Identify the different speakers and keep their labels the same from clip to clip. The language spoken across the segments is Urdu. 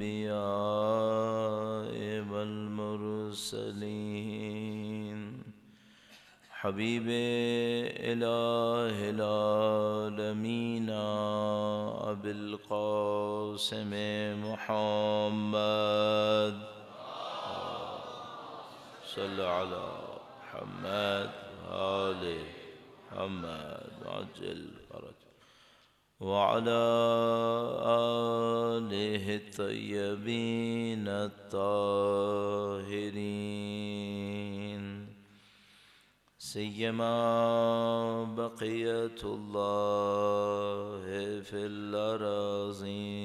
Speaker 1: الأنبياء والمرسلين حبيب إله العالمين أبي القاسم محمد صل على محمد آل محمد وعجل فرجه وعلى آله الطيبين الطاهرين سيما بقية الله في الأراضين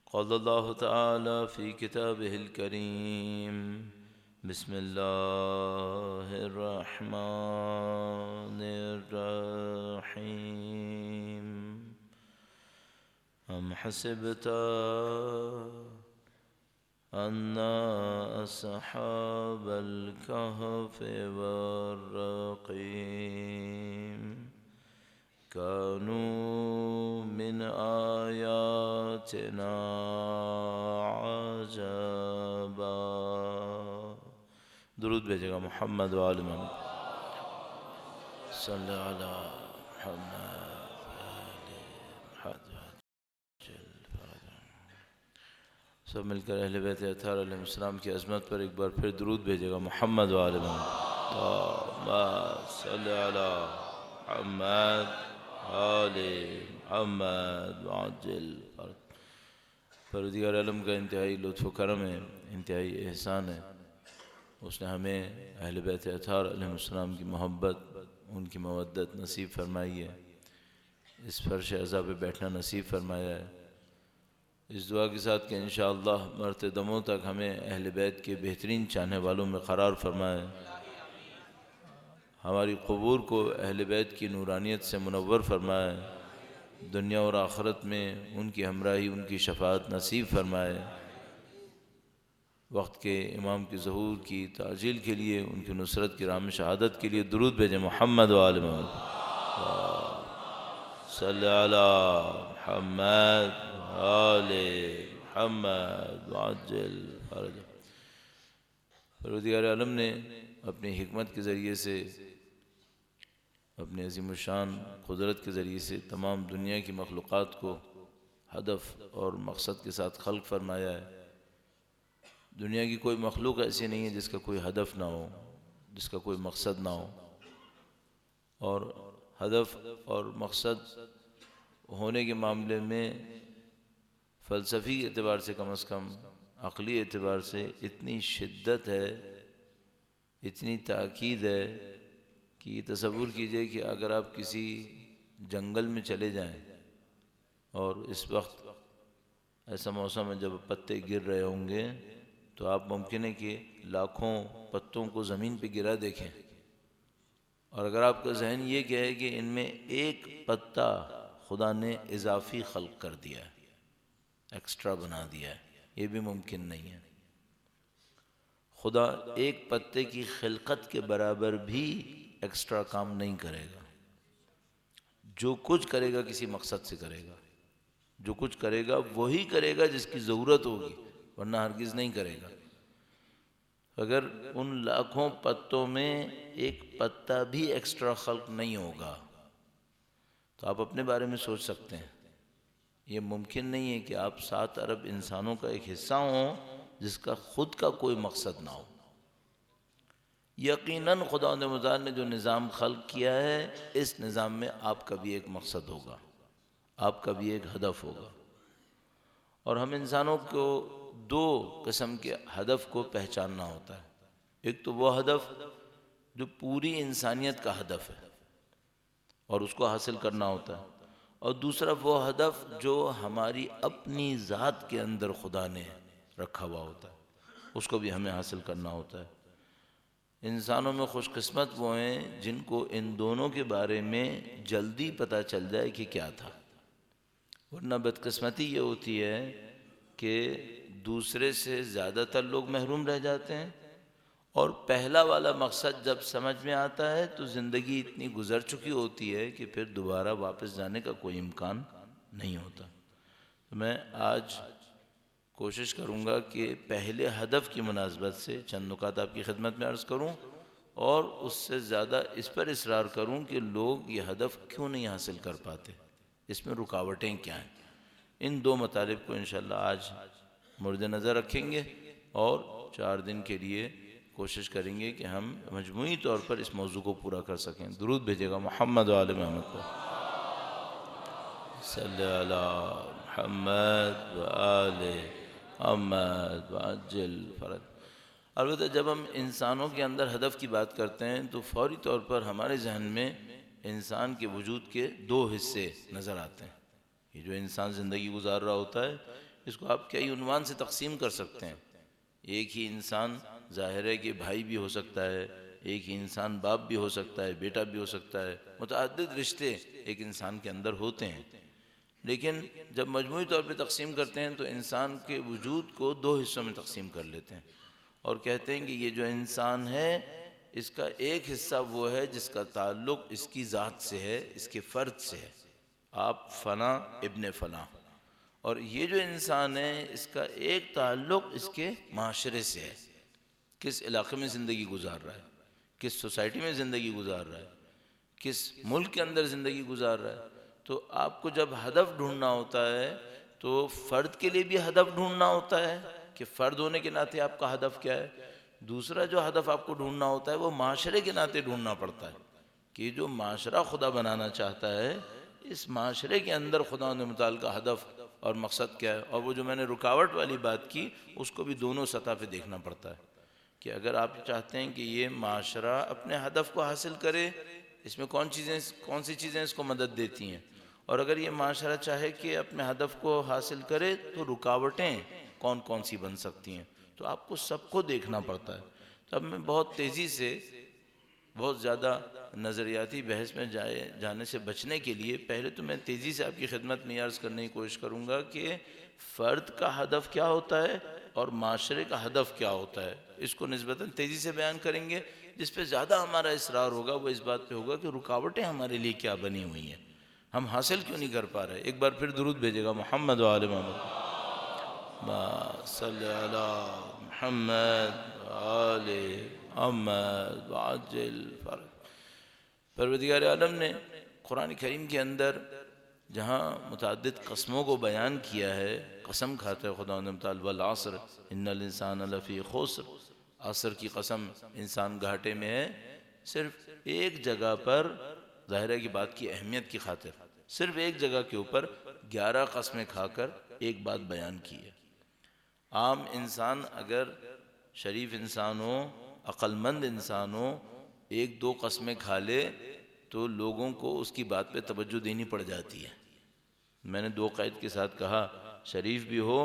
Speaker 1: قال الله تعالى في كتابه الكريم بسم الله الرحمن الرحيم أم حسبت أن أصحاب الكهف والرقيم كانوا من آياتنا عجبا درود بھیجے گا محمد و آل محمد صلی علی محمد سب مل کر اہل بیت اطہار علیہ السلام کی عظمت پر ایک بار پھر درود بھیجے گا محمد و آل محمد صلی علی محمد آل محمد وعجل پروردگار عالم کا انتہائی لطف و کرم ہے، انتہائی احسان ہے۔ اس نے ہمیں اہل بیت اطہار علیہ السلام کی محبت، ان کی مودت نصیب فرمائی ہے، اس فرش عزا پہ بیٹھنا نصیب فرمایا ہے۔ اس دعا کے ساتھ کہ انشاءاللہ مرتے دموں تک ہمیں اہل بیت کے بہترین چاہنے والوں میں قرار فرمائے، ہماری قبور کو اہل بیت کی نورانیت سے منور فرمائے، دنیا اور آخرت میں ان کی ہمراہی، ان کی شفاعت نصیب فرمائے۔ وقت کے امام کی ظہور کی تعجیل کے لیے، ان کی نصرت کی راہ میں شہادت کے لیے درود بھیجیں محمد و آل محمد صلی علی محمد آل محمد وعجل فرجہ۔ پروردگار عالم نے اپنی حکمت کے ذریعے سے، اپنی عظیم الشان قدرت کے ذریعے سے تمام دنیا کی مخلوقات کو ہدف اور مقصد کے ساتھ خلق فرمایا ہے۔ دنیا کی کوئی مخلوق ایسی نہیں ہے جس کا کوئی ہدف نہ ہو، جس کا کوئی مقصد نہ ہو، اور ہدف اور مقصد ہونے کے معاملے میں فلسفی اعتبار سے کم از کم، عقلی اعتبار سے اتنی شدت ہے، اتنی تاکید ہے کہ یہ تصور کیجئے کہ اگر آپ کسی جنگل میں چلے جائیں اور اس وقت ایسا موسم ہے جب پتے گر رہے ہوں گے، تو آپ ممکن ہے کہ لاکھوں پتوں کو زمین پہ گرا دیکھیں، اور اگر آپ کا ذہن یہ کہے کہ ان میں ایک پتا خدا نے اضافی خلق کر دیا ہے، ایکسٹرا بنا دیا ہے، یہ بھی ممکن نہیں ہے۔ خدا ایک پتے کی خلقت کے برابر بھی ایکسٹرا کام نہیں کرے گا۔ جو کچھ کرے گا کسی مقصد سے کرے گا، جو کچھ کرے گا وہی کرے گا جس کی ضرورت ہوگی، ورنہ ہرگز نہیں کرے گا۔ اگر ان لاکھوں پتوں میں ایک پتا بھی ایکسٹرا خلق نہیں ہوگا تو آپ اپنے بارے میں سوچ سکتے ہیں، یہ ممکن نہیں ہے کہ آپ 7 ارب انسانوں کا ایک حصہ ہوں جس کا خود کا کوئی مقصد نہ ہو۔ یقیناً خدا متعال نے جو نظام خلق کیا ہے، اس نظام میں آپ کا بھی ایک مقصد ہوگا، آپ کا بھی ایک ہدف ہوگا۔ اور ہم انسانوں کو 2 قسم کے ہدف کو پہچاننا ہوتا ہے۔ ایک تو وہ ہدف جو پوری انسانیت کا ہدف ہے اور اس کو حاصل کرنا ہوتا ہے، اور دوسرا وہ ہدف جو ہماری اپنی ذات کے اندر خدا نے رکھا ہوا ہوتا ہے، اس کو بھی ہمیں حاصل کرنا ہوتا ہے۔ انسانوں میں خوش قسمت وہ ہیں جن کو ان دونوں کے بارے میں جلدی پتہ چل جائے کہ کیا تھا، ورنہ بدقسمتی یہ ہوتی ہے کہ دوسرے سے زیادہ تر لوگ محروم رہ جاتے ہیں، اور پہلا والا مقصد جب سمجھ میں آتا ہے تو زندگی اتنی گزر چکی ہوتی ہے کہ پھر دوبارہ واپس جانے کا کوئی امکان نہیں ہوتا۔ میں آج کوشش کروں گا کہ پہلے ہدف کی مناسبت سے چند نکات آپ کی خدمت میں عرض کروں، اور اس سے زیادہ اس پر اصرار کروں کہ لوگ یہ ہدف کیوں نہیں حاصل کر پاتے، اس میں رکاوٹیں کیا ہیں۔ ان دو مطالب کو انشاءاللہ آج مورد نظر رکھیں گے، اور 4 دن کے لیے کوشش کریں گے کہ ہم مجموعی طور پر اس موضوع کو پورا کر سکیں۔ درود بھیجے گا محمد و آل محمد کو، صلی علی محمد و آل محمد وعجل فرج۔ البتہ جب ہم انسانوں کے اندر ہدف کی بات کرتے ہیں تو فوری طور پر ہمارے ذہن میں انسان کے وجود کے 2 حصے نظر آتے ہیں۔ یہ جو انسان زندگی گزار رہا ہوتا ہے، اس کو آپ کئی عنوان سے تقسیم کر سکتے ہیں۔ ایک ہی انسان ظاہر ہے کہ بھائی بھی ہو سکتا ہے، ایک ہی انسان باپ بھی ہو سکتا ہے، بیٹا بھی ہو سکتا ہے، متعدد رشتے ایک انسان کے اندر ہوتے ہیں۔ لیکن جب مجموعی طور پہ تقسیم کرتے ہیں تو انسان کے وجود کو 2 حصوں میں تقسیم کر لیتے ہیں، اور کہتے ہیں کہ یہ جو انسان ہے اس کا ایک حصہ وہ ہے جس کا تعلق اس کی ذات سے ہے، اس کے فرد سے ہے، آپ فلاں ابن فلاں۔ اور یہ جو انسان ہے اس کا ایک تعلق اس کے معاشرے سے ہے، کس علاقے میں زندگی گزار رہا ہے، کس سوسائٹی میں زندگی گزار رہا ہے، کس ملک کے اندر زندگی گزار رہا ہے۔ تو آپ کو جب ہدف ڈھونڈنا ہوتا ہے تو فرد کے لیے بھی ہدف ڈھونڈنا ہوتا ہے کہ فرد ہونے کے ناطے آپ کا ہدف کیا ہے۔ دوسرا جو ہدف آپ کو ڈھونڈنا ہوتا ہے وہ معاشرے کے ناطے ڈھونڈنا پڑتا ہے کہ جو معاشرہ خدا بنانا چاہتا ہے، اس معاشرے کے اندر خدا نے متعال کا ہدف اور مقصد کیا ہے۔ اور وہ جو میں نے رکاوٹ والی بات کی، اس کو بھی دونوں سطح پہ دیکھنا پڑتا ہے کہ اگر آپ چاہتے ہیں کہ یہ معاشرہ اپنے ہدف کو حاصل کرے، اس میں کون سی چیزیں اس کو مدد دیتی ہیں، اور اگر یہ معاشرہ چاہے کہ اپنے ہدف کو حاصل کرے تو رکاوٹیں کون سی بن سکتی ہیں، تو آپ کو سب کو دیکھنا پڑتا ہے۔ تو اب میں بہت تیزی سے، بہت زیادہ نظریاتی بحث میں جانے سے بچنے کے لیے پہلے تو میں تیزی سے آپ کی خدمت میں عرض کرنے کی کوشش کروں گا کہ فرد کا ہدف کیا ہوتا ہے اور معاشرے کا ہدف کیا ہوتا ہے، اس کو نسبتاً تیزی سے بیان کریں گے۔ جس پہ زیادہ ہمارا اصرار ہوگا وہ اس بات پہ ہوگا کہ رکاوٹیں ہمارے لیے کیا بنی ہوئی ہیں، ہم حاصل کیوں نہیں کر پا رہے۔ ایک بار پھر درود بھیجے گا محمد و آل محمد، صلی علی محمد و آل محمد وعجل فرج۔ پروردگار عالم نے قرآن کریم کے اندر جہاں متعدد قسموں کو بیان کیا ہے، قسم کھاتا ہے خدا تعالی والعصر ان الانسان لفی خسر، عصر کی قسم، انسان گھاٹے میں ہے۔ صرف ایک جگہ پر، ظاہرہ کی بات کی اہمیت کی خاطر، صرف ایک جگہ کے اوپر 11 قسمیں کھا کر ایک بات بیان کی ہے۔ عام انسان اگر شریف انسان ہو، عقل مند انسان ہو، 1-2 قسمیں کھا لے تو لوگوں کو اس کی بات پہ توجہ دینی پڑ جاتی ہے۔ میں نے 2 قید کے ساتھ کہا، شریف بھی ہو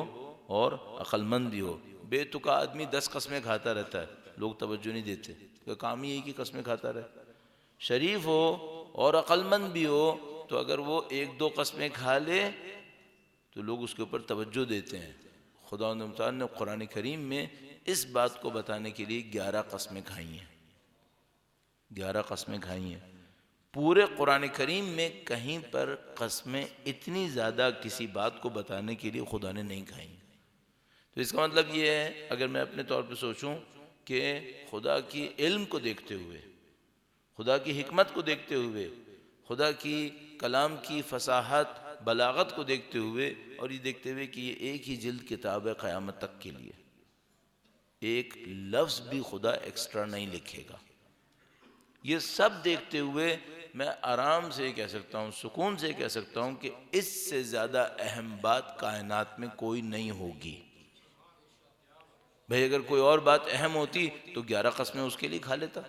Speaker 1: اور عقل مند بھی ہو۔ بے تکا آدمی 10 قسمیں کھاتا رہتا ہے، لوگ توجہ نہیں دیتے، کیونکہ کام ہی ایک ہی قسمیں کھاتا رہتا ہے۔ شریف ہو اور عقل مند بھی ہو تو اگر وہ 1-2 قسمیں کھا لے تو لوگ اس کے اوپر توجہ دیتے ہیں۔ خدا متعال نے قرآن کریم میں اس بات کو بتانے کے لیے 11 قسمیں کھائی ہیں، 11 قسمیں کھائی ہیں۔ پورے قرآن کریم میں کہیں پر قسمیں اتنی زیادہ کسی بات کو بتانے کے لیے خدا نے نہیں کھائی۔ تو اس کا مطلب یہ ہے، اگر میں اپنے طور پہ سوچوں کہ خدا کی علم کو دیکھتے ہوئے، خدا کی حکمت کو دیکھتے ہوئے، خدا کی کلام کی فصاحت بلاغت کو دیکھتے ہوئے، اور یہ دیکھتے ہوئے کہ یہ ایک ہی جلد کتاب ہے قیامت تک کے لیے، ایک لفظ بھی خدا ایکسٹرا نہیں لکھے گا، یہ سب دیکھتے ہوئے میں آرام سے کہہ سکتا ہوں، سکون سے کہہ سکتا ہوں کہ اس سے زیادہ اہم بات کائنات میں کوئی نہیں ہوگی۔ بھئی اگر کوئی اور بات اہم ہوتی تو 11 قسمیں اس کے لیے کھا لیتا،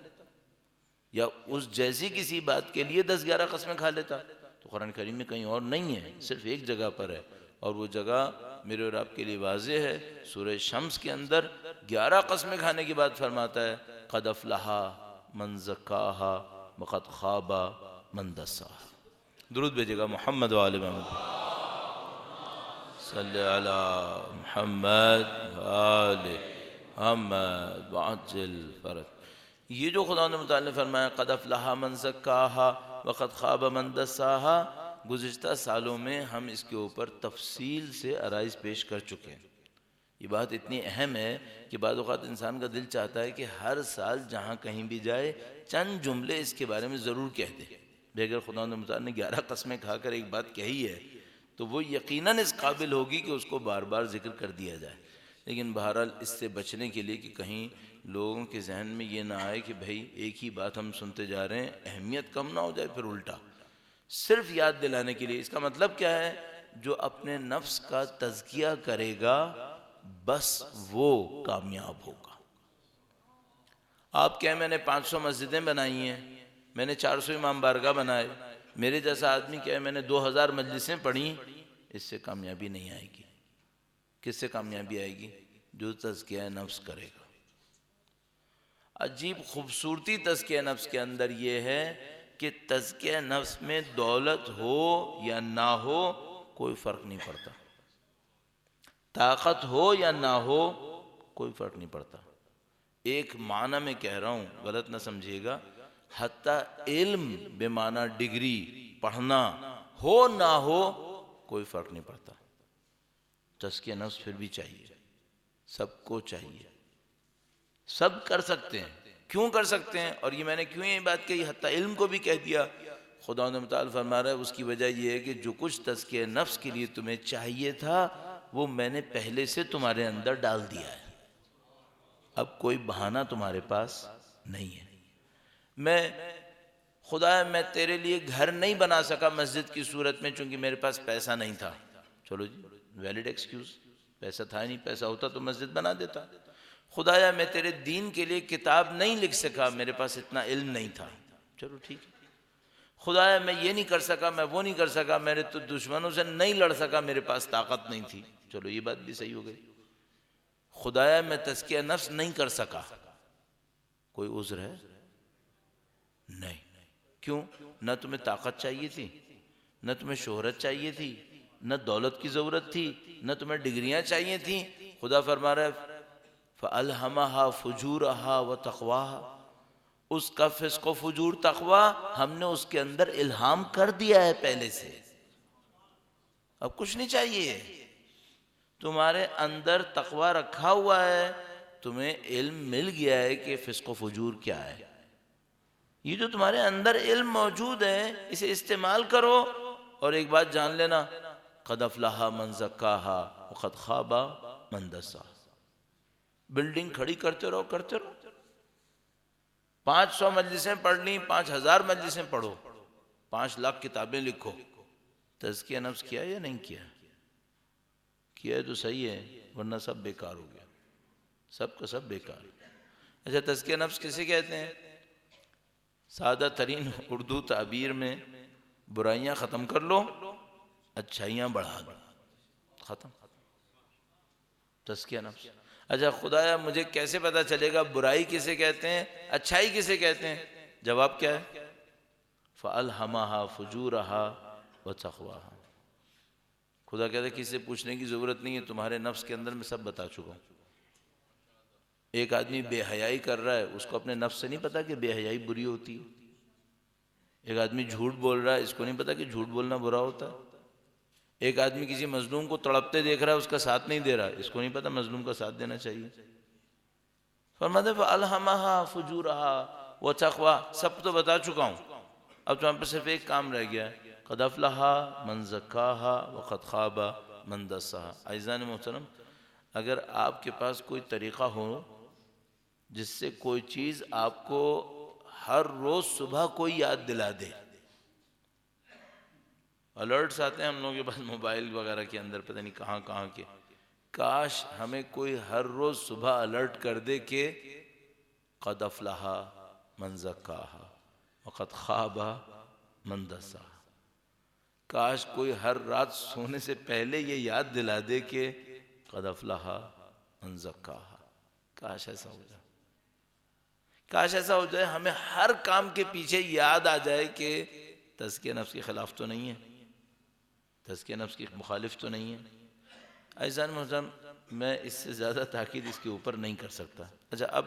Speaker 1: یا اس جیسی کسی بات کے لیے 10-11 قسمیں کھا لیتا۔ تو قرآن کریم میں کہیں اور نہیں ہے، صرف ایک جگہ پر ہے، اور وہ جگہ میرے اور آپ کے لیے واضح ہے۔ سورہ شمس کے اندر 11 قسمیں کھانے کی بات فرماتا ہے، قد افلح من زکاہا وقد خاب من دساہا۔ درود بھیجے گا محمد و آل محمد، صلی علی محمد و آل محمد وعجل فرج۔ یہ جو خدا نے متعال نے فرمایا قد افلح من زکاہا وقد خاب من دساہا، گزشتہ سالوں میں ہم اس کے اوپر تفصیل سے عرائض پیش کر چکے ہیں. یہ بات اتنی اہم ہے کہ بعض اوقات انسان کا دل چاہتا ہے کہ ہر سال جہاں کہیں بھی جائے چند جملے اس کے بارے میں ضرور کہہ دے. اگر خداوند متعال نے 11 قسمیں کھا کر ایک بات کہی ہے تو وہ یقیناً اس قابل ہوگی کہ اس کو بار بار ذکر کر دیا جائے. لیکن بہرحال اس سے بچنے کے لیے کہ کہیں لوگوں کے ذہن میں یہ نہ آئے کہ بھئی ایک ہی بات ہم سنتے جا رہے ہیں، اہمیت کم نہ ہو جائے پھر الٹا. صرف یاد دلانے کے لیے. اس کا مطلب کیا ہے؟ جو اپنے نفس کا تزکیہ کرے گا بس وہ کامیاب ہوگا. آپ کہیں میں نے 500 مسجدیں بنائی ہیں، میں نے 400 امام بارگاہ بنائے، میرے جیسا آدمی کہے میں نے 2000 مجلسیں پڑھی، اس سے کامیابی نہیں آئے گی. کس سے کامیابی آئے گی؟ جو تزکیہ نفس کرے گا. عجیب خوبصورتی تزکیہ نفس کے اندر یہ ہے کہ تزکیہ نفس میں دولت ہو یا نہ ہو کوئی فرق نہیں پڑتا، طاقت ہو یا نہ ہو کوئی فرق نہیں پڑتا. ایک معنی میں کہہ رہا ہوں، غلط نہ سمجھیے گا، حتیٰ علم بے معنی ڈگری پڑھنا ہو نہ ہو کوئی فرق نہیں پڑتا. تزکیہ نفس پھر بھی چاہیے، سب کو چاہیے. سب کر سکتے ہیں. کیوں کر سکتے ہیں؟ اور یہ میں نے کیوں یہ بات کہی حتیٰ علم کو بھی کہہ دیا؟ خداوند متعال فرما رہا ہے اس کی وجہ یہ ہے کہ جو کچھ تزکیہ نفس کے لیے تمہیں چاہیے تھا وہ میں نے پہلے سے تمہارے اندر ڈال دیا ہے. اب کوئی بہانہ تمہارے پاس نہیں ہے. میں تیرے لیے گھر نہیں بنا سکا مسجد کی صورت میں چونکہ میرے پاس پیسہ نہیں تھا. چلو جی، ویلڈ ایکسکیوز، پیسہ تھا ہی نہیں، پیسہ ہوتا تو مسجد بنا دیتا. خدایا میں تیرے دین کے لیے کتاب نہیں لکھ سکا، میرے پاس اتنا علم نہیں تھا. چلو ٹھیک ہے. خدایا میں یہ نہیں کر سکا، میں وہ نہیں کر سکا، میرے تو دشمنوں سے نہیں لڑ سکا، میرے پاس طاقت نہیں تھی. چلو یہ بات بھی صحیح ہو گئی. خدایا میں تزکیہ نفس نہیں کر سکا، کوئی عذر ہے؟ نہیں. کیوں؟ نہ تمہیں طاقت چاہیے تھی، نہ تمہیں شہرت چاہیے تھی، نہ دولت کی ضرورت تھی، نہ تمہیں ڈگریاں چاہیے تھیں. خدا فرما رہا ہے فَأَلْهَمَهَا فُجُورَهَا وَتَقْوَاهَا، اس کا فسق و فجور تقوی ہم نے اس کے اندر الہام کر دیا ہے پہلے سے. اب کچھ نہیں چاہیے. تمہارے اندر تقوی رکھا ہوا ہے، تمہیں علم مل گیا ہے کہ فسق و فجور کیا ہے. یہ جو تمہارے اندر علم موجود ہے اسے استعمال کرو. اور ایک بات جان لینا، قد افلح من زکاها وقد خاب من دساها. بلڈنگ کھڑی کرتے رہو کرتے رہو. 500 مجلسیں پڑھ لیں، 5000 مجلسیں پڑھو، 5 لاکھ کتابیں لکھو، تزکیہ نفس کیا یا نہیں کیا؟ کیا ہے تو صحیح ہے، ورنہ سب بیکار ہو گیا، سب کا سب بیکار. اچھا تزکیہ نفس کسے کہتے ہیں؟ سادہ ترین اردو تعبیر میں برائیاں ختم کر لو، اچھائیاں بڑھا دو، ختم. تزکیہ نفس. اچھا خدایا مجھے کیسے پتا چلے گا برائی کسے کہتے ہیں، اچھائی کسے کہتے ہیں؟ جواب کیا ہے؟ فَأَلْهَمَهَا فُجُورَهَا وَتَقْوَاهَا. خدا کہتا ہے کسی سے پوچھنے کی ضرورت نہیں ہے، تمہارے نفس کے اندر میں سب بتا چکا ہوں. ایک آدمی بے حیائی کر رہا ہے، اس کو اپنے نفس سے نہیں پتا کہ بے حیائی بری ہوتی ہے. ایک آدمی جھوٹ بول رہا ہے، اس کو نہیں پتا کہ جھوٹ بولنا برا ہوتا ہے. ایک آدمی کسی مظلوم کو تڑپتے دیکھ رہا ہے، اس کا ساتھ نہیں دے رہا، اس کو نہیں پتا مظلوم کا ساتھ دینا چاہیے. فرماتے ہیں فَأَلْهَمَهَا فُجُورَهَا وَتَقْوَاهَا. سب تو بتا چکا ہوں، اب تو ہم پر صرف ایک کام رہ گیا ہے، قَدْ أَفْلَحَ مَنْ زَكَّاهَا وَقَدْ خَابَ مَنْ دَسَّاهَا. عزیزان محترم، اگر آپ کے پاس کوئی طریقہ ہو جس سے کوئی چیز آپ کو ہر روز صبح کوئی یاد دلا دے. الرٹس آتے ہیں ہم لوگوں کے پاس موبائل وغیرہ کے اندر، پتہ نہیں کہاں کہاں کے. کاش ہمیں کوئی ہر روز صبح الرٹ کر دے کہ قد افلح من زکاہا وقد خاب من دساہا. کاش کوئی ہر رات سونے سے پہلے یہ یاد دلا دے کہ قد افلح من زکاہا. کاش ایسا ہو جائے، کاش ایسا ہو جائے. ہمیں ہر کام کے پیچھے یاد آ جائے کہ تزکیہ نفس کے خلاف تو نہیں ہے، تزکیہ نفس کی مخالف تو نہیں ہے. عزیزان محترم، میں اس سے زیادہ تاکید اس کے اوپر نہیں کر سکتا. اچھا اب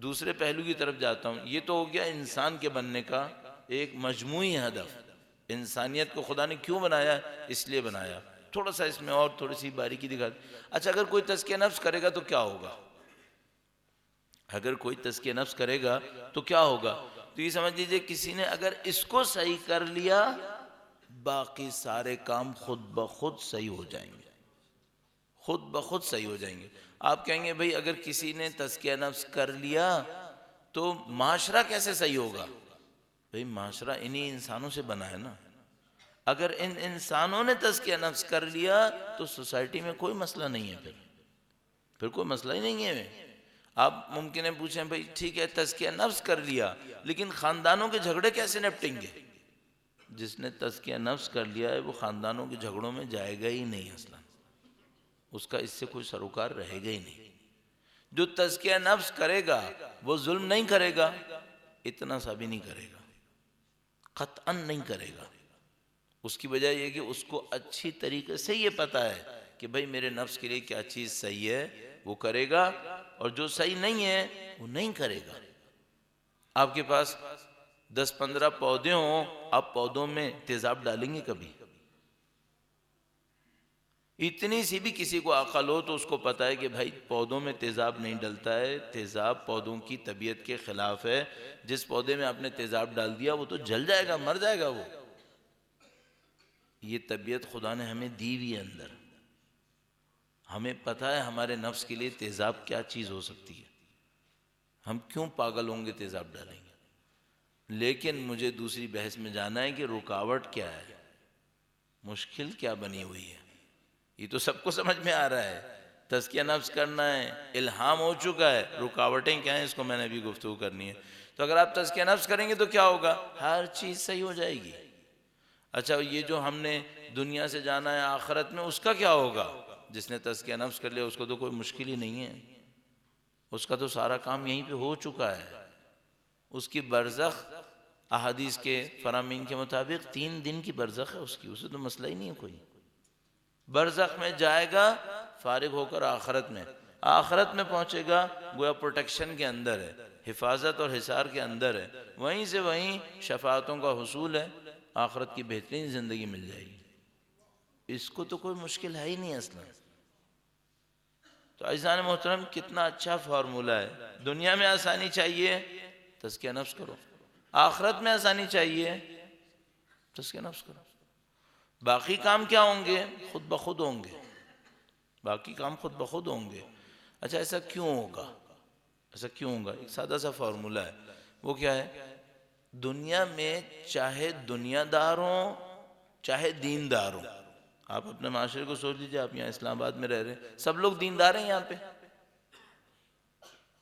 Speaker 1: دوسرے پہلو کی طرف جاتا ہوں. یہ تو ہو گیا انسان کے بننے کا ایک مجموعی ہدف، انسانیت کو خدا نے کیوں بنایا؟ اس لیے بنایا. تھوڑا سا اس میں اور تھوڑی سی باریکی دکھا. اچھا اگر کوئی تزکیہ نفس کرے گا تو کیا ہوگا؟ اگر کوئی تزکیہ نفس کرے گا تو کیا ہوگا؟ تو یہ سمجھ لیجئے کسی نے اگر اس کو صحیح کر لیا باقی سارے کام خود بخود صحیح ہو جائیں گے. خود بخود صحیح ہو جائیں گے. آپ کہیں گے بھئی اگر کسی نے تزکیہ نفس کر لیا تو معاشرہ کیسے صحیح ہوگا؟ بھئی معاشرہ انہی انسانوں سے بنا ہے نا. اگر ان انسانوں نے تزکیہ نفس کر لیا تو سوسائٹی میں کوئی مسئلہ نہیں ہے. پھر کوئی مسئلہ ہی نہیں ہے. آپ ممکن ہے پوچھیں بھئی ٹھیک ہے تزکیہ نفس کر لیا لیکن خاندانوں کے جھگڑے کیسے نپٹیں گے؟ جس نے تزکیہ نفس کر لیا ہے وہ خاندانوں کے جھگڑوں میں جائے گا ہی نہیں. اصلا اس کا اس سے کوئی سروکار رہے گا ہی نہیں. جو تزکیہ نفس کرے گا وہ ظلم نہیں کرے گا، اتنا سا بھی نہیں کرے گا، قطعاً نہیں کرے گا. اس کی وجہ یہ کہ اس کو اچھی طریقے سے یہ پتہ ہے کہ بھئی میرے نفس کے لیے کیا چیز صحیح ہے وہ کرے گا، اور جو صحیح نہیں ہے وہ نہیں کرے گا. آپ کے پاس 10-15 پودے ہوں، آپ پودوں میں تیزاب ڈالیں گے کبھی؟ اتنی سی بھی کسی کو عقل ہو تو اس کو پتہ ہے کہ بھائی پودوں میں تیزاب نہیں ڈلتا ہے، تیزاب پودوں کی طبیعت کے خلاف ہے. جس پودے میں آپ نے تیزاب ڈال دیا وہ تو جل جائے گا، مر جائے گا. وہ یہ طبیعت خدا نے ہمیں دی ہوئی ہے اندر. ہمیں پتہ ہے ہمارے نفس کے لیے تیزاب کیا چیز ہو سکتی ہے. ہم کیوں پاگل ہوں گے تیزاب ڈالیں گے؟ لیکن مجھے دوسری بحث میں جانا ہے کہ رکاوٹ کیا ہے، مشکل کیا بنی ہوئی ہے. یہ تو سب کو سمجھ میں آ رہا ہے. تزکیہ نفس کرنا ہے، الہام ہو چکا ہے، رکاوٹیں کیا ہیں اس کو میں نے بھی گفتگو کرنی ہے. تو اگر آپ تزکیہ نفس کریں گے تو کیا ہوگا؟ ہر چیز صحیح ہو جائے گی. اچھا یہ جو ہم نے دنیا سے جانا ہے آخرت میں اس کا کیا ہوگا؟ جس نے تزکیہ نفس کر لیا اس کو تو کوئی مشکل ہی نہیں ہے، اس کا تو سارا کام یہیں پہ ہو چکا ہے. اس کی برزخ احادیث کے فرامین کے مطابق 3 دن کی برزخ ہے اس کی، اسے تو مسئلہ ہی نہیں ہے کوئی. برزخ میں جائے گا فارغ ہو کر آخرت میں پہنچے گا، گویا پروٹیکشن کے اندر ہے، حفاظت اور حصار کے اندر ہے. وہیں سے وہیں شفاعتوں کا حصول ہے، آخرت کی بہترین زندگی مل جائے گی. اس کو تو کوئی مشکل ہے ہی نہیں اصلا. تو عزیزان محترم کتنا اچھا فارمولہ ہے. دنیا میں آسانی چاہیے تزکیہ نفس کرو، آخرت میں آسانی چاہیے تزکیہ نفس کرو. باقی کام کیا ہوں گے؟ خود بخود ہوں گے. باقی کام خود بخود ہوں گے. اچھا ایسا کیوں ہوگا؟ ایسا کیوں ہوگا؟ ایک سادہ سا فارمولہ ہے. وہ کیا ہے؟ دنیا میں چاہے دنیا دار ہوں چاہے دیندار ہوں، آپ اپنے معاشرے کو سوچ لیجئے. آپ یہاں اسلام آباد میں رہ رہے ہیں، سب لوگ دیندار ہیں یہاں پہ؟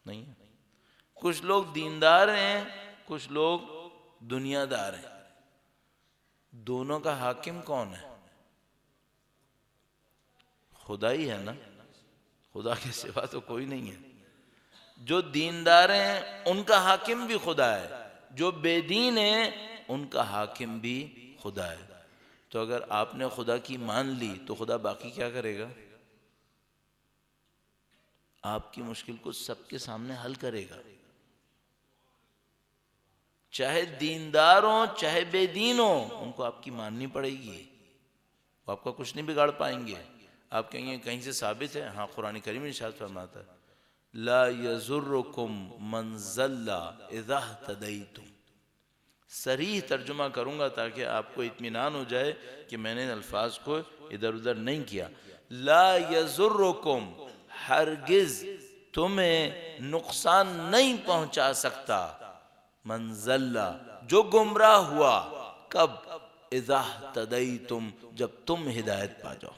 Speaker 1: نہیں. کچھ لوگ دیندار ہیں، کچھ لوگ دنیا دار ہیں. دونوں کا حاکم کون ہے؟ خدا ہی ہے نا. خدا کے سوا تو کوئی نہیں ہے. جو دیندار ہیں ان کا حاکم بھی خدا ہے، جو بے دین ہیں ان کا حاکم بھی خدا ہے. تو اگر آپ نے خدا کی مان لی تو خدا باقی کیا کرے گا؟ آپ کی مشکل کو سب کے سامنے حل کرے گا. چاہے دیندار ہوں چاہے بے دین ہوں ان کو آپ کی ماننی پڑے گی. وہ آپ کا کچھ نہیں بگاڑ پائیں گے. آپ کہیں گے کہیں سے ثابت ہے؟ ہاں قرآن کریم ارشاد فرماتا ہے لا یضرکم من ضل اذا اہتدیتم. صریح ترجمہ کروں گا تاکہ آپ کو اطمینان ہو جائے کہ میں نے الفاظ کو ادھر ادھر نہیں کیا. لا یضرکم، ہرگز تمہیں نقصان نہیں پہنچا سکتا، من ضل، جو گمراہ ہوا. کب؟ اذا اہتدیتم، جب تم ہدایت پا جاؤ.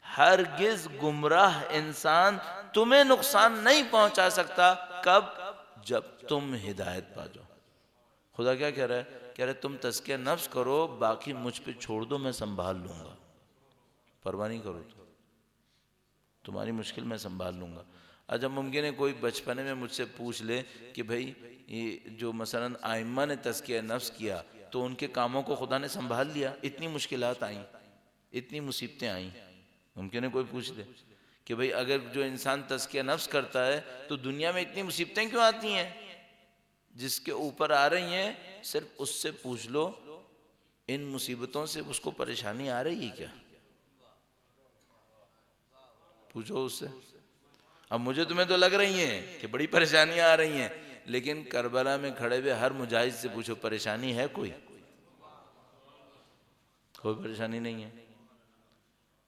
Speaker 1: ہرگز گمراہ انسان تمہیں نقصان نہیں پہنچا سکتا. کب؟ جب تم ہدایت پا جاؤ. خدا کیا کہہ رہا ہے؟ کہہ رہا ہے تم تزکیہ نفس کرو، باقی مجھ پہ چھوڑ دو، میں سنبھال لوں گا. پرواہ نہیں کرو، تمہاری مشکل میں سنبھال لوں گا. اچھا ممکن ہے کوئی بچپنے میں مجھ سے پوچھ لے کہ بھئی یہ جو مثلا ائمہ نے تزکیہ نفس کیا تو ان کے کاموں کو خدا نے سنبھال لیا؟ اتنی مشکلات آئیں، اتنی مصیبتیں آئیں. ممکن ہے کوئی پوچھ لے کہ بھئی اگر جو انسان تزکیہ نفس کرتا ہے تو دنیا میں اتنی مصیبتیں کیوں آتی ہیں؟ جس کے اوپر آ رہی ہیں صرف اس سے پوچھ لو ان مصیبتوں سے اس کو پریشانی آ رہی ہے کیا؟ پوچھو اس سے. اب مجھے تمہیں تو لگ رہی ہیں کہ بڑی پریشانیاں آ رہی ہیں، لیکن کربلا میں کھڑے ہوئے ہر مجاہد سے پوچھو پریشانی ہے کوئی پریشانی نہیں ہے.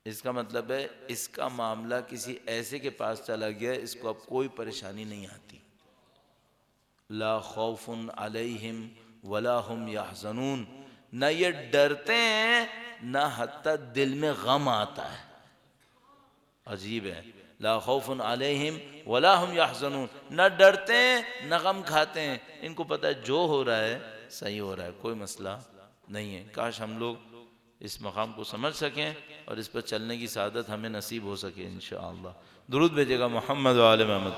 Speaker 1: اس کا مطلب ہے اس کا معاملہ کسی ایسے کے پاس چلا گیا اس کو اب کوئی پریشانی نہیں آتی. لا خوف علیہم ولا ہم یحزنون، نہ یہ ڈرتے ہیں نہ حتیٰ دل میں غم آتا ہے. عجیب ہے. لا خوف علیہم ولا ہم یحزنون، نہ ڈرتے ہیں نہ غم کھاتے ہیں. ان کو پتہ ہے جو ہو رہا ہے صحیح ہو رہا ہے، کوئی مسئلہ نہیں ہے. کاش ہم لوگ اس مقام کو سمجھ سکیں اور اس پر چلنے کی سعادت ہمیں نصیب ہو سکے انشاءاللہ. درود بھیجے گا محمد و آل محمد.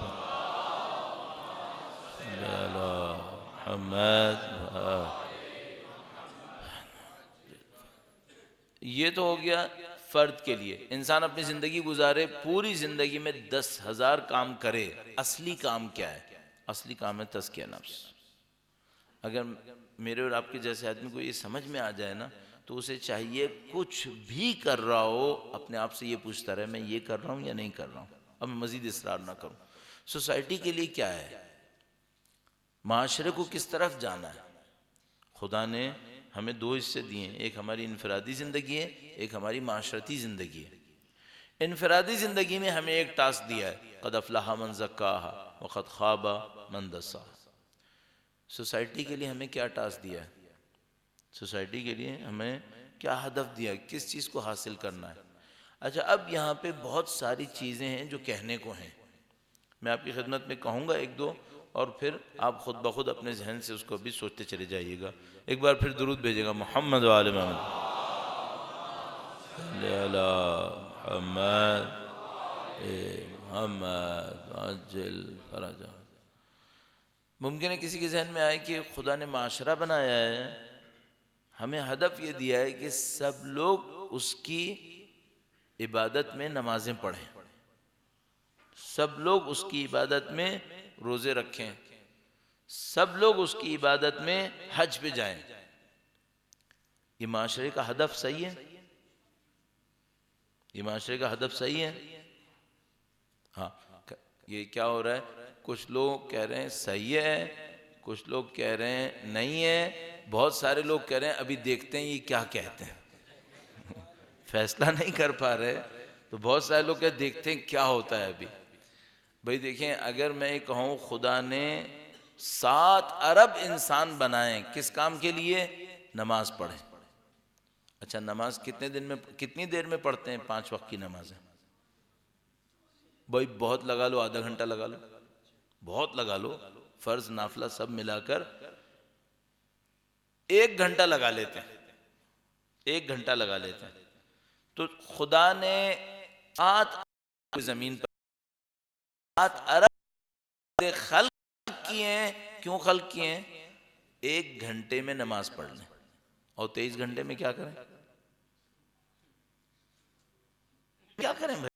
Speaker 1: یہ تو ہو گیا فرد کے لیے. انسان اپنی زندگی گزارے، پوری زندگی میں 10,000 کام کرے. اصلی کام کیا ہے؟ اصلی کام ہے تزکیہ نفس. اگر میرے اور آپ کے جیسے آدمی کو یہ سمجھ میں آ جائے نا تو اسے چاہیے کچھ بھی کر رہا ہو اپنے آپ سے یہ پوچھتا رہے میں یہ کر رہا ہوں یا نہیں کر رہا ہوں، اب میں مزید اصرار نہ کروں. سوسائٹی کے لیے کیا ہے، معاشرے کو کس طرف جانا ہے. خدا نے ہمیں 2 حصے دیے ہیں، ایک ہماری انفرادی زندگی ہے، ایک ہماری معاشرتی زندگی ہے. انفرادی زندگی میں ہمیں ایک ٹاسک دیا ہے، قد افلح من زکاہا وقد خاب من دساہا. سوسائٹی کے لیے ہمیں کیا ٹاسک دیا ہے، سوسائٹی کے لیے ہمیں کیا ہدف دیا ہے، کس چیز کو حاصل کرنا ہے. اچھا اب یہاں پہ بہت ساری چیزیں ہیں جو کہنے کو ہیں، میں آپ کی خدمت میں کہوں گا 1-2 اور پھر آپ خود بخود اپنے ذہن سے اس کو بھی سوچتے چلے جائیے گا. ایک بار پھر درود بھیجے گا محمد و آل محمد. محمد محمد عجل فرجہ. ممکن ہے کسی کے ذہن میں آئے کہ خدا نے معاشرہ بنایا ہے، ہمیں ہدف یہ دیا ہے کہ سب لوگ اس کی عبادت میں نمازیں پڑھیں، سب لوگ اس کی عبادت میں روزے رکھیں، سب لوگ اس کی عبادت میں حج پہ جائیں. یہ معاشرے کا ہدف صحیح ہے؟ یہ معاشرے کا ہدف صحیح ہے؟ ہاں. یہ کیا ہو رہا ہے، کچھ لوگ کہہ رہے ہیں صحیح ہے، کچھ لوگ کہہ رہے ہیں نہیں ہے، بہت سارے لوگ کہہ رہے ہیں ابھی دیکھتے ہیں یہ کیا کہتے ہیں. فیصلہ نہیں کر پا رہے تو بہت سارے لوگ کہتے ہیں دیکھتے ہیں کیا ہوتا ہے ابھی. بھئی دیکھیں اگر میں یہ کہوں خدا نے 7 ارب انسان بنائیں کس کام کے لیے؟ نماز پڑھیں. اچھا نماز کتنی دیر میں پڑھتے ہیں 5 وقت کی نمازیں؟ بھئی بہت لگا لو آدھا گھنٹہ لگا لو، بہت لگا لو، فرض نافلہ سب ملا کر 1 گھنٹہ لگا لیتے ہیں، 1 گھنٹہ لگا لیتے ہیں. تو خدا نے 8 زمین پر 7 ارب خلق کیے ہیں. کیوں خلق کیے ہیں؟ 1 گھنٹے میں نماز پڑھ لیں اور 23 گھنٹے میں کیا کریں؟ کیا کریں بھائی؟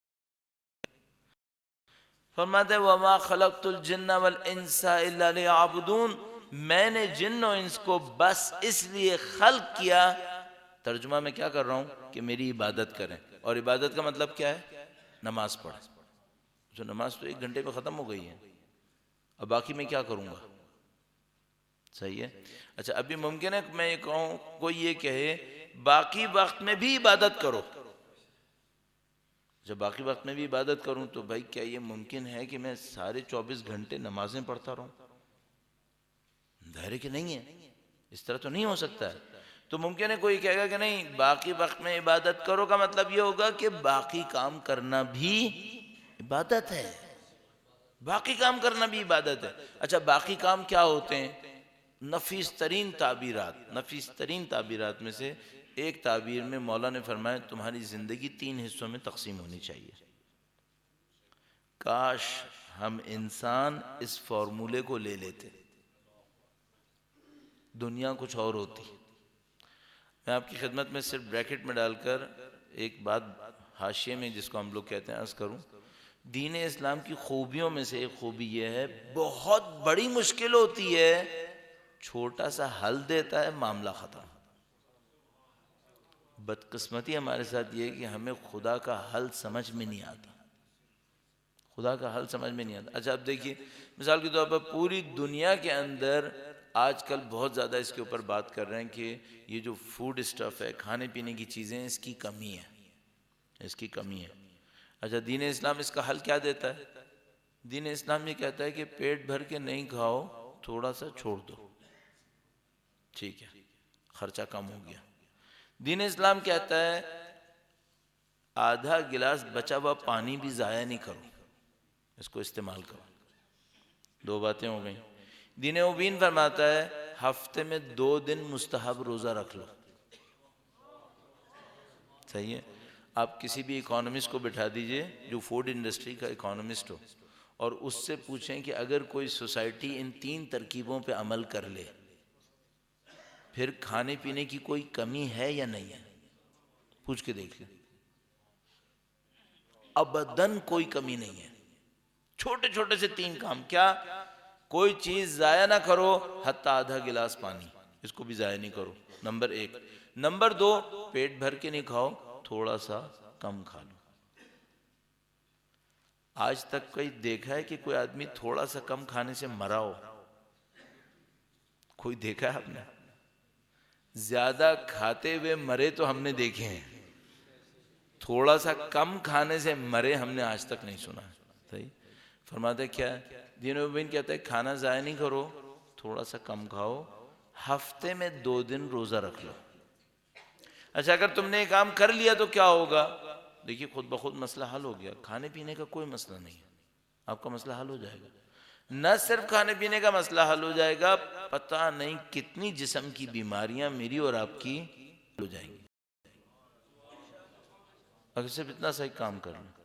Speaker 1: فرماتے ہیں وَمَا خَلَقْتُ الْجِنَّ وَالْإِنسَ إِلَّا لِيَعْبُدُونَ، میں نے جن و انس کو بس اس لیے خلق کیا. ترجمہ میں کیا کر رہا ہوں کہ میری عبادت کریں. اور عبادت کا مطلب کیا ہے؟ نماز پڑھیں. جو نماز تو 1 گھنٹے میں ختم ہو گئی ہے، اب باقی میں کیا کروں گا؟ صحیح ہے. اچھا ابھی ممکن ہے میں یہ کہوں، کوئی یہ کہے باقی وقت میں بھی عبادت کرو. جب باقی وقت میں بھی عبادت کروں تو بھائی کیا یہ ممکن ہے کہ میں سارے 24 گھنٹے نمازیں پڑھتا رہوں؟ ظاہر ہے کہ نہیں ہے، اس طرح تو نہیں ہو سکتا ہے. تو ممکن ہے کوئی کہے گا کہ نہیں باقی وقت میں عبادت کرو کا مطلب یہ ہوگا کہ باقی کام کرنا بھی عبادت ہے، باقی کام کرنا بھی عبادت ہے. اچھا باقی کام کیا ہوتے ہیں؟ نفیس ترین تعبیرات میں سے ایک تعبیر میں مولا نے فرمایا تمہاری زندگی 3 حصوں میں تقسیم ہونی چاہیے. کاش ہم انسان اس فارمولے کو لے لیتے، دنیا کچھ اور ہوتی. میں آپ کی خدمت میں صرف بریکٹ میں ڈال کر ایک بات حاشیے میں جس کو ہم لوگ کہتے ہیں عرض کروں. دین اسلام کی خوبیوں میں سے ایک خوبی یہ ہے، بہت بڑی مشکل ہوتی ہے چھوٹا سا حل دیتا ہے، معاملہ ختم۔ بدقسمتی ہمارے ساتھ یہ ہے کہ ہمیں خدا کا حل سمجھ میں نہیں آتا، خدا کا حل سمجھ میں نہیں آتا۔ اچھا اب دیکھیے مثال کے طور پر پوری دنیا کے اندر آج کل بہت زیادہ اس کے اوپر بات کر رہے ہیں کہ یہ جو فوڈ اسٹف ہے، کھانے پینے کی چیزیں، اس کی کمی ہے، اس کی کمی ہے۔ اچھا دین اسلام اس کا حل کیا دیتا ہے؟ دین اسلام یہ کہتا ہے کہ پیٹ بھر کے نہیں کھاؤ، تھوڑا سا چھوڑ دو، ٹھیک ہے، خرچہ کم ہو گیا۔ دین اسلام کہتا ہے آدھا گلاس بچا ہوا پانی بھی ضائع نہیں کرو، اس کو استعمال کرو۔ دو باتیں ہو گئیں۔ دین مبین فرماتا ہے ہفتے میں 2 دن مستحب روزہ رکھ لو، صحیح ہے۔ آپ کسی بھی اکانومسٹ کو بٹھا دیجئے جو فوڈ انڈسٹری کا اکانومسٹ ہو، اور اس سے پوچھیں کہ اگر کوئی سوسائٹی ان 3 ترکیبوں پہ عمل کر لے پھر کھانے پینے کی کوئی کمی ہے یا نہیں ہے، پوچھ کے دیکھ لیں، ابداً کوئی کمی نہیں ہے۔ چھوٹے چھوٹے سے 3 کام، کیا؟ کوئی چیز ضائع نہ کرو، حتی آدھا گلاس پانی، اس کو بھی ضائع نہیں کرو، نمبر 1۔ نمبر 2، پیٹ بھر کے نہیں کھاؤ، تھوڑا سا کم کھا لو۔ آج تک کوئی دیکھا ہے کہ کوئی آدمی تھوڑا سا کم کھانے سے مرا ہو؟ کوئی دیکھا ہے آپ نے؟ زیادہ کھاتے ہوئے مرے تو ہم نے دیکھے ہیں، تھوڑا سا کم کھانے سے مرے ہم نے آج تک نہیں سنا ہے۔ صحیح فرماتے کیا ہے دین مبین؟ کہتا ہے کھانا ضائع نہیں کرو، تھوڑا سا کم کھاؤ، ہفتے میں 2 دن روزہ رکھ لو۔ اچھا اگر تم نے یہ کام کر لیا تو کیا ہوگا؟ دیکھیے خود بخود مسئلہ حل ہو گیا، کھانے پینے کا کوئی مسئلہ نہیں ہے، آپ کا مسئلہ حل ہو جائے گا۔ نہ صرف کھانے پینے کا مسئلہ حل ہو جائے گا، پتہ نہیں کتنی جسم کی بیماریاں میری اور آپ کی حل ہو جائیں گی اگر صرف اتنا سا ایک کام کر لیں۔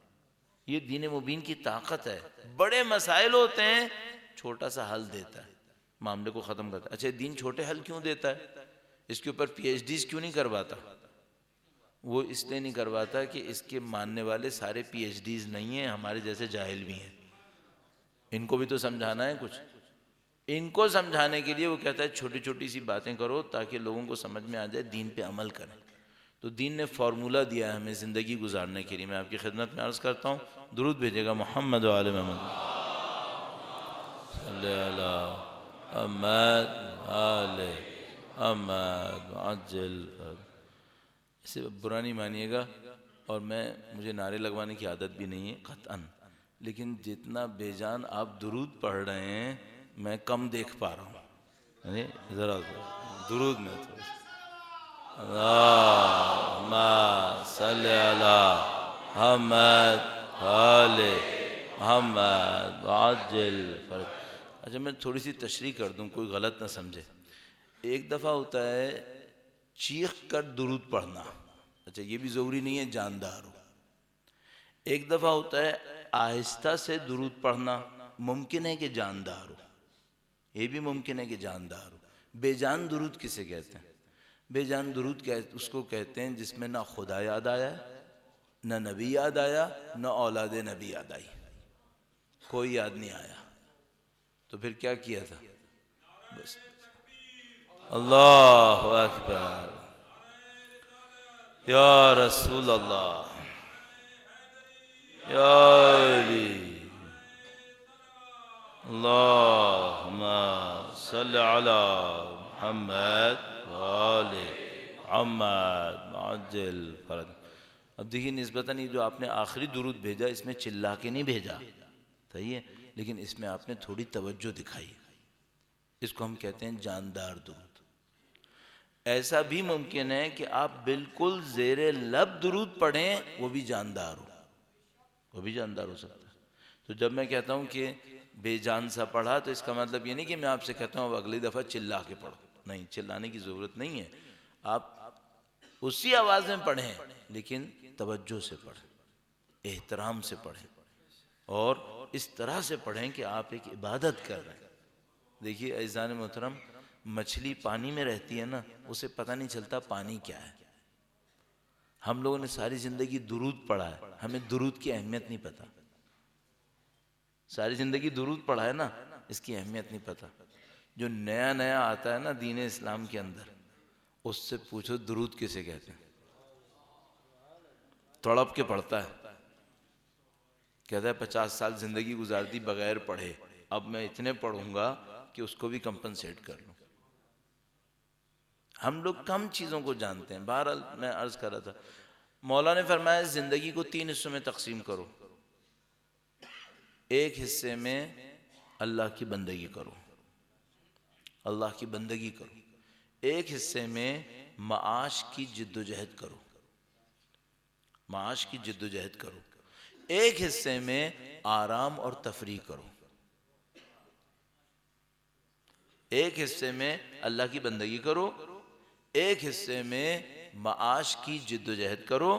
Speaker 1: یہ دین مبین کی طاقت ہے، بڑے مسائل ہوتے ہیں چھوٹا سا حل دیتا ہے، معاملے کو ختم کرتا ہے۔ اچھا دین چھوٹے حل کیوں دیتا ہے؟ اس کے اوپر پی ایچ ڈیز کیوں نہیں کرواتا؟ وہ اس لیے نہیں کرواتا کہ اس کے ماننے والے سارے پی ایچ ڈیز نہیں ہیں، ہمارے جیسے جاہل بھی ہیں، ان کو بھی تو سمجھانا ہے کچھ۔ ان کو سمجھانے کے لیے وہ کہتا ہے چھوٹی چھوٹی سی باتیں کرو تاکہ لوگوں کو سمجھ میں آ جائے، دین پہ عمل کریں۔ تو دین نے فارمولہ دیا ہے ہمیں زندگی گزارنے کے لیے۔ میں آپ کی خدمت میں عرض کرتا ہوں، درود بھیجے گا محمد و آل محمد، صلی اللہ محمد آل محمد عجل۔ اسے برا نہیں مانیے گا، اور مجھے نعرے لگوانے کی عادت بھی نہیں ہے قطعاً، لیکن جتنا بے جان آپ درود پڑھ رہے ہیں میں کم دیکھ پا رہا ہوں، ذرا درود میں تو اللہم صلی علی محمد آل محمد عجل فرج۔ اچھا میں تھوڑی سی تشریح کر دوں، کوئی غلط نہ سمجھے۔ ایک دفعہ ہوتا ہے چیخ کر درود پڑھنا، اچھا یہ بھی ضروری نہیں ہے جاندار ہو۔ ایک دفعہ ہوتا ہے آہستہ سے درود پڑھنا، ممکن ہے کہ جاندار ہو، یہ بھی ممکن ہے کہ جاندار ہو۔ بے جان درود کسے کہتے ہیں؟ بے جان درود اس کو کہتے ہیں جس میں نہ خدا یاد آیا، نہ نبی یاد آیا، نہ اولاد نبی یاد آئی، کوئی یاد نہیں آیا، تو پھر کیا کیا تھا؟ بس اللہ اکبر یا رسول اللہ یا علی، اللہم صلی علی محمد وآل محمد عجل فرج۔ اب دیکھیے نسبتاً یہ جو آپ نے آخری درود بھیجا اس میں چلا کے نہیں بھیجا، صحیح ہے، لیکن اس میں آپ نے تھوڑی توجہ دکھائی، اس کو ہم کہتے ہیں جاندار درود۔ ایسا بھی ممکن ہے کہ آپ بالکل زیر لب درود پڑھیں، وہ بھی جاندار ہو، وہ بھی جاندار ہو سکتا ہے۔ تو جب میں کہتا ہوں کہ بے جان سا پڑھا تو اس کا مطلب یہ نہیں کہ میں آپ سے کہتا ہوں اب اگلی دفعہ چلا کے پڑھو، نہیں، چلانے کی ضرورت نہیں ہے، آپ اسی آواز میں پڑھیں لیکن توجہ سے پڑھیں، احترام سے پڑھیں، اور اس طرح سے پڑھیں کہ آپ ایک عبادت کر رہے ہیں۔ دیکھیے عزیزان محترم، مچھلی پانی میں رہتی ہے نا، اسے پتہ نہیں چلتا پانی کیا ہے۔ ہم لوگوں نے ساری زندگی درود پڑھا ہے، ہمیں درود کی اہمیت نہیں پتہ، ساری زندگی درود پڑھا ہے نا، اس کی اہمیت نہیں پتہ۔ جو نیا نیا آتا ہے نا دین اسلام کے اندر، اس سے پوچھو درود کسے کہتے ہیں، تڑپ کے پڑھتا ہے، کہتا ہے 50 سال زندگی گزار دی بغیر پڑھے، اب میں اتنے پڑھوں گا کہ اس کو بھی کمپنسیٹ کر لوں۔ ہم لوگ کم چیزوں کو جانتے ہیں۔ بہرحال میں عرض کر رہا تھا، مولا نے فرمایا زندگی کو 3 حصوں میں تقسیم کرو، ایک حصے میں اللہ کی بندگی کرو، اللہ کی بندگی کرو، ایک حصے میں معاش کی جد و جہد کرو، معاش کی جد و جہد کرو، ایک حصے میں آرام اور تفریح کرو، ایک حصے میں اللہ کی بندگی کرو، ایک حصے میں معاش کی جد و جہد کرو،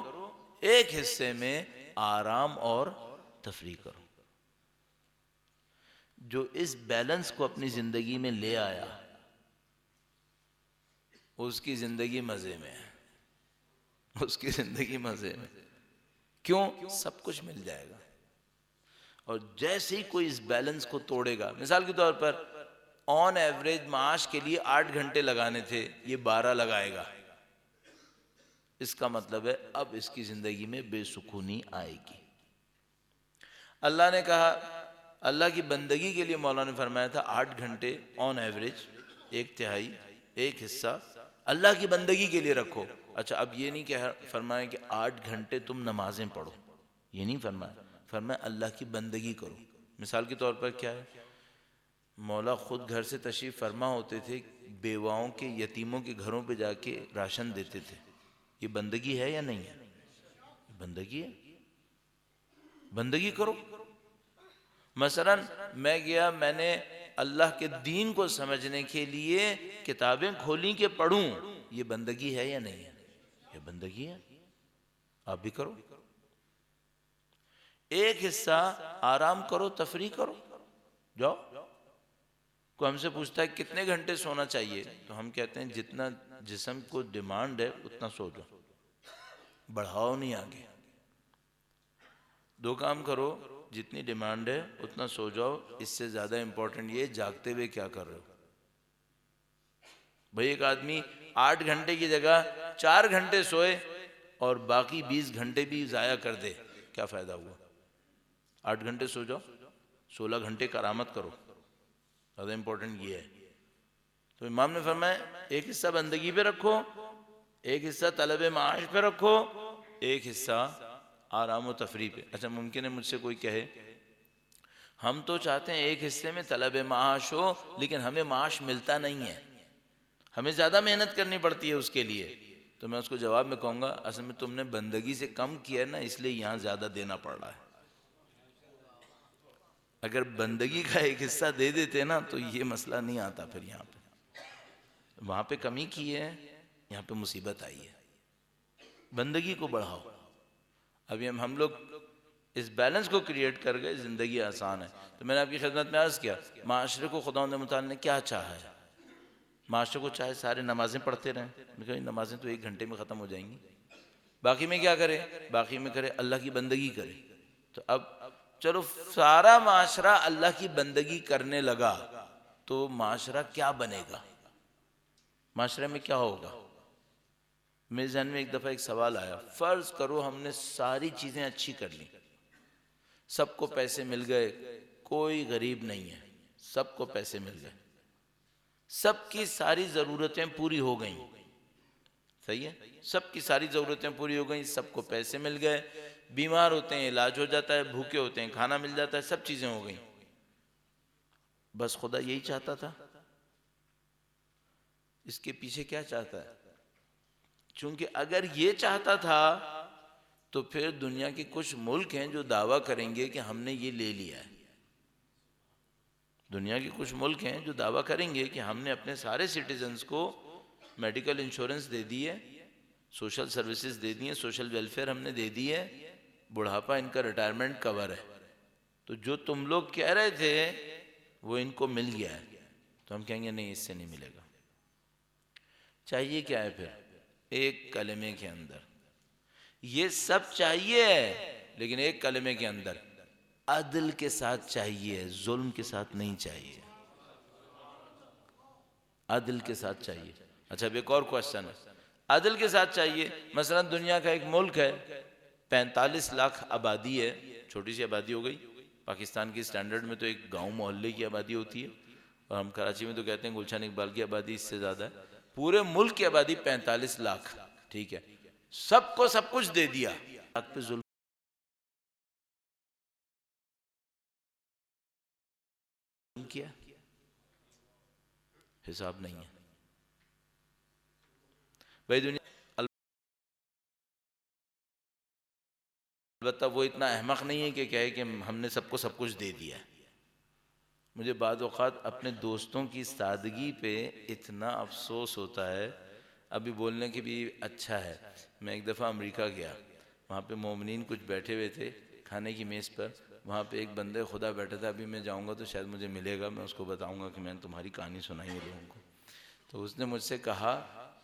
Speaker 1: ایک حصے میں آرام اور تفریح کرو۔ جو اس بیلنس کو اپنی زندگی میں لے آیا اس کی زندگی مزے میں ہے، اس کی زندگی مزے میں۔ کیوں؟ سب کچھ مل جائے گا۔ اور جیسے ہی کوئی اس بیلنس کو توڑے گا، مثال کے طور پر آن ایوریج معاش کے لیے 8 گھنٹے لگانے تھے، یہ 12 لگائے گا، اس کا مطلب ہے اب اس کی زندگی میں بے سکونی آئے گی۔ اللہ نے کہا، اللہ کی بندگی کے لیے مولا نے فرمایا تھا 8 گھنٹے آن ایوریج، 1/3 ایک حصہ اللہ کی بندگی کے لیے رکھو۔ اچھا اب یہ نہیں فرمایا کہ 8 گھنٹے تم نمازیں پڑھو، یہ نہیں فرمایا، فرمایا اللہ کی بندگی کرو۔ مثال کے طور پر کیا ہے، مولا خود گھر سے تشریف فرما ہوتے تھے، بیواؤں کے یتیموں کے گھروں پہ جا کے راشن دیتے تھے، یہ بندگی ہے یا نہیں ہے؟ بندگی ہے، بندگی کرو۔ مثلا میں گیا، میں نے اللہ کے دین کو سمجھنے کے لیے کتابیں کھولیں کہ پڑھوں، یہ بندگی ہے یا نہیں ہے؟ یہ بندگی ہے، آپ بھی کرو۔ ایک حصہ آرام کرو، تفریح کرو، جاؤ۔ کوئی ہم سے پوچھتا ہے کتنے گھنٹے سونا چاہیے، تو ہم کہتے ہیں جتنا جسم کو ڈیمانڈ ہے اتنا سو جاؤ، بڑھاؤ نہیں آگے۔ 2 کام کرو، جتنی ڈیمانڈ ہے اتنا سو جاؤ، اس سے زیادہ امپورٹنٹ یہ جاگتے ہوئے کیا کر رہے ہو۔ بھئی ایک آدمی 8 گھنٹے کی جگہ 4 گھنٹے سوئے اور باقی 20 گھنٹے بھی ضائع کر دے، کیا فائدہ ہوا؟ 8 گھنٹے سو جاؤ، 16 گھنٹے کرامت کرو، زیادہ امپورٹنٹ یہ ہے۔ تو امام نے فرمایا ایک حصہ بندگی پہ رکھو، ایک حصہ طلب معاش پہ رکھو، ایک حصہ آرام و تفریح پہ۔ اچھا ممکن ہے مجھ سے کوئی کہے ہم تو چاہتے ہیں ایک حصے میں طلب معاش ہو لیکن ہمیں معاش ملتا نہیں ہے، ہمیں زیادہ محنت کرنی پڑتی ہے اس کے لیے۔ تو میں اس کو جواب میں کہوں گا اصل میں تم نے بندگی سے کم کیا ہے نا، اس لیے یہاں زیادہ دینا پڑ رہا ہے۔ اگر بندگی کا ایک حصہ دے دیتے نا تو یہ مسئلہ نہیں آتا پھر یہاں پہ۔ وہاں پہ کمی کی ہے، یہاں پہ مصیبت آئی ہے۔ بندگی کو بڑھاؤ۔ ابھی ہم لوگ اس بیلنس کو کریٹ کر گئے، زندگی آسان ہے۔ تو میں نے آپ کی خدمت میں عرض کیا معاشرے کو خداوند متعال نے کیا چاہا ہے؟ معاشرے کو چاہے سارے نمازیں پڑھتے رہیں، میں کہا نمازیں تو 1 گھنٹے میں ختم ہو جائیں گی، باقی میں کیا کرے؟ باقی میں کرے اللہ کی بندگی کرے۔ تو اب چلو سارا معاشرہ اللہ کی بندگی کرنے لگا تو معاشرہ کیا بنے گا؟ معاشرے میں کیا ہوگا؟ میرے ذہن میں ایک دفعہ ایک سوال آیا، فرض کرو ہم نے ساری چیزیں اچھی کر لی، سب کو پیسے مل گئے، کوئی غریب نہیں ہے، سب کو پیسے مل گئے، سب کی ساری ضرورتیں پوری ہو گئیں، صحیح ہے، سب کی ساری ضرورتیں پوری ہو گئیں، سب کو پیسے مل گئے، بیمار ہوتے ہیں علاج ہو جاتا ہے، بھوکے ہوتے ہیں کھانا مل جاتا ہے، سب چیزیں ہو گئیں۔ بس خدا یہی چاہتا تھا؟ اس کے پیچھے کیا چاہتا ہے؟ چونکہ اگر یہ چاہتا تھا تو پھر دنیا کے کچھ ملک ہیں جو دعویٰ کریں گے کہ ہم نے یہ لے لیا ہے۔ دنیا کے کچھ ملک ہیں جو دعویٰ کریں گے کہ ہم نے اپنے سارے سٹیزنز کو میڈیکل انشورنس دے دی ہے، سوشل سروسز دے دی ہیں، سوشل ویلفیئر ہم نے دے دی ہے، بڑھاپا ان کا ریٹائرمنٹ کور ہے، تو جو تم لوگ کہہ رہے تھے وہ ان کو مل گیا ہے۔ تو ہم کہیں گے نہیں، اس سے نہیں ملے گا۔ چاہیے کیا ہے پھر؟ ایک کلمے کے اندر یہ سب چاہیے، لیکن ایک کلمے کے اندر عدل کے ساتھ چاہیے، ظلم کے ساتھ نہیں چاہیے۔ عدل کے ساتھ چاہیے. اچھا اب ایک اور کوشچن ہے, عدل کے ساتھ چاہیے. مثلا دنیا کا ایک ملک ہے, 45 لاکھ آبادی ہے, چھوٹی سی آبادی ہو گئی. پاکستان کی سٹینڈرڈ میں تو ایک گاؤں محلے کی آبادی ہوتی ہے, اور ہم کراچی میں تو کہتے ہیں گلشن اقبال کی آبادی اس سے زیادہ ہے. پورے ملک کی آبادی 45 لاکھ, ٹھیک ہے, سب کو سب کچھ دے دیا, حق پہ ظلم کیا, حساب نہیں ہے بھائی. دنیا البتہ وہ اتنا احمق نہیں ہے کہ کہے کہ ہم نے سب کو سب کچھ دے دیا ہے. مجھے بعض اوقات اپنے دوستوں کی سادگی پہ اتنا افسوس ہوتا ہے. ابھی بولنے کی بھی اچھا ہے, میں ایک دفعہ امریکہ گیا, وہاں پہ مومنین کچھ بیٹھے ہوئے تھے کھانے کی میز پر. وہاں پہ ایک بندے خدا بیٹھا تھا, ابھی میں جاؤں گا تو شاید مجھے ملے گا, میں اس کو بتاؤں گا کہ میں نے تمہاری کہانی سنائی ہے لوگوں کو. تو اس نے مجھ سے کہا